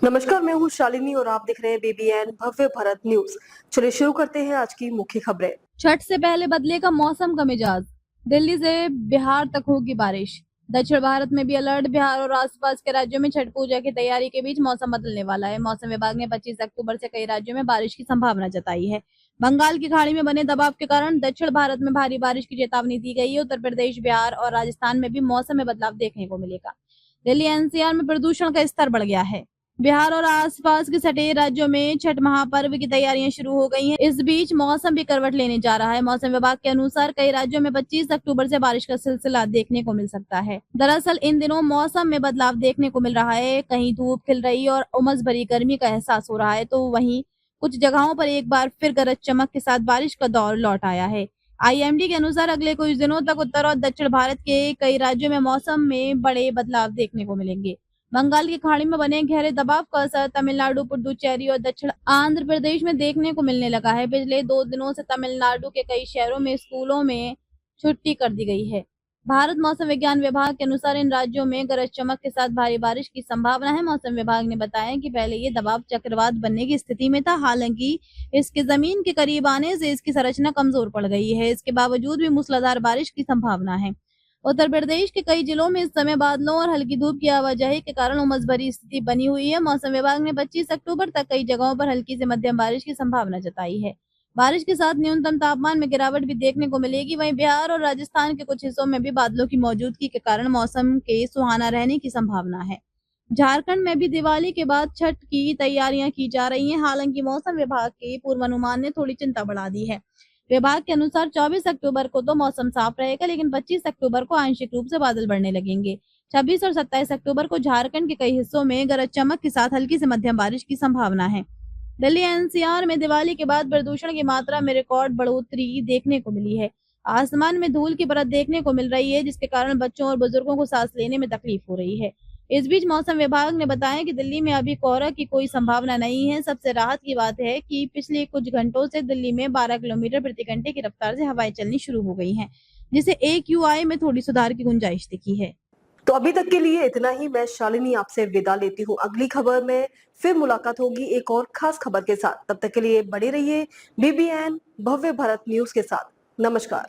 नमस्कार, मैं हूँ शालिनी और आप देख रहे हैं BBN भव्य भारत न्यूज। चलिए शुरू करते हैं आज की मुख्य खबरें। छठ से पहले बदलेगा मौसम का मिजाज। दिल्ली से बिहार तक होगी बारिश। दक्षिण भारत में भी अलर्ट। बिहार और आसपास के राज्यों में छठ पूजा की तैयारी के बीच मौसम बदलने वाला है। मौसम विभाग ने 25 अक्टूबर से कई राज्यों में बारिश की संभावना जताई है। बंगाल की खाड़ी में बने दबाव के कारण दक्षिण भारत में भारी बारिश की चेतावनी दी गई है। उत्तर प्रदेश, बिहार और राजस्थान में भी मौसम में बदलाव देखने को मिलेगा। दिल्ली NCR में प्रदूषण का स्तर बढ़ गया है। बिहार और आसपास के सटे राज्यों में छठ महापर्व की तैयारियां शुरू हो गई हैं। इस बीच मौसम भी करवट लेने जा रहा है। मौसम विभाग के अनुसार कई राज्यों में 25 अक्टूबर से बारिश का सिलसिला देखने को मिल सकता है। दरअसल इन दिनों मौसम में बदलाव देखने को मिल रहा है। कहीं धूप खिल रही और उमस भरी गर्मी का एहसास हो रहा है, तो वहीं कुछ जगहों पर एक बार फिर गरज चमक के साथ बारिश का दौर लौट आया है। IMD के अनुसार अगले कुछ दिनों तक उत्तर और दक्षिण भारत के कई राज्यों में मौसम में बड़े बदलाव देखने को मिलेंगे। बंगाल की खाड़ी में बने गहरे दबाव का असर तमिलनाडु, पुडुचेरी और दक्षिण आंध्र प्रदेश में देखने को मिलने लगा है। पिछले 2 दिनों से तमिलनाडु के कई शहरों में स्कूलों में छुट्टी कर दी गई है। भारत मौसम विज्ञान विभाग के अनुसार इन राज्यों में गरज चमक के साथ भारी बारिश की संभावना है। मौसम विभाग ने बताया कि पहले ये दबाव चक्रवात बनने की स्थिति में था। हालांकि इसके जमीन के करीब आने से इसकी संरचना कमजोर पड़ गई है। इसके बावजूद भी मूसलाधार बारिश की संभावना है। उत्तर प्रदेश के कई जिलों में इस समय बादलों और हल्की धूप की आवाजाही के कारण उमस भरी स्थिति बनी हुई है। मौसम विभाग ने 25 अक्टूबर तक कई जगहों पर हल्की से मध्यम बारिश की संभावना जताई है। बारिश के साथ न्यूनतम तापमान में गिरावट भी देखने को मिलेगी। वहीं बिहार और राजस्थान के कुछ हिस्सों में भी बादलों की मौजूदगी के कारण मौसम के सुहाना रहने की संभावना है। झारखंड में भी दिवाली के बाद छठ की तैयारियां की जा रही हैं। हालांकि मौसम विभाग के पूर्वानुमान ने थोड़ी चिंता बढ़ा दी है। विभाग के अनुसार 24 अक्टूबर को तो मौसम साफ रहेगा, लेकिन 25 अक्टूबर को आंशिक रूप से बादल बढ़ने लगेंगे। 26 और 27 अक्टूबर को झारखंड के कई हिस्सों में गरज चमक के साथ हल्की से मध्यम बारिश की संभावना है। दिल्ली NCR में दिवाली के बाद प्रदूषण की मात्रा में रिकॉर्ड बढ़ोतरी देखने को मिली है। आसमान में धूल की परत देखने को मिल रही है, जिसके कारण बच्चों और बुजुर्गों को सांस लेने में तकलीफ हो रही है। इस बीच मौसम विभाग ने बताया कि दिल्ली में अभी कोहरा की कोई संभावना नहीं है। सबसे राहत की बात है कि पिछले कुछ घंटों से दिल्ली में 12 किलोमीटर प्रति घंटे की रफ्तार से हवाएं चलनी शुरू हो गई हैं, जिससे AQI में थोड़ी सुधार की गुंजाइश दिखी है। तो अभी तक के लिए इतना ही। मैं शालिनी आपसे विदा लेती हूँ। अगली खबर में फिर मुलाकात होगी एक और खास खबर के साथ। तब तक के लिए बने रहिए BBN भव्य भारत न्यूज के साथ। नमस्कार।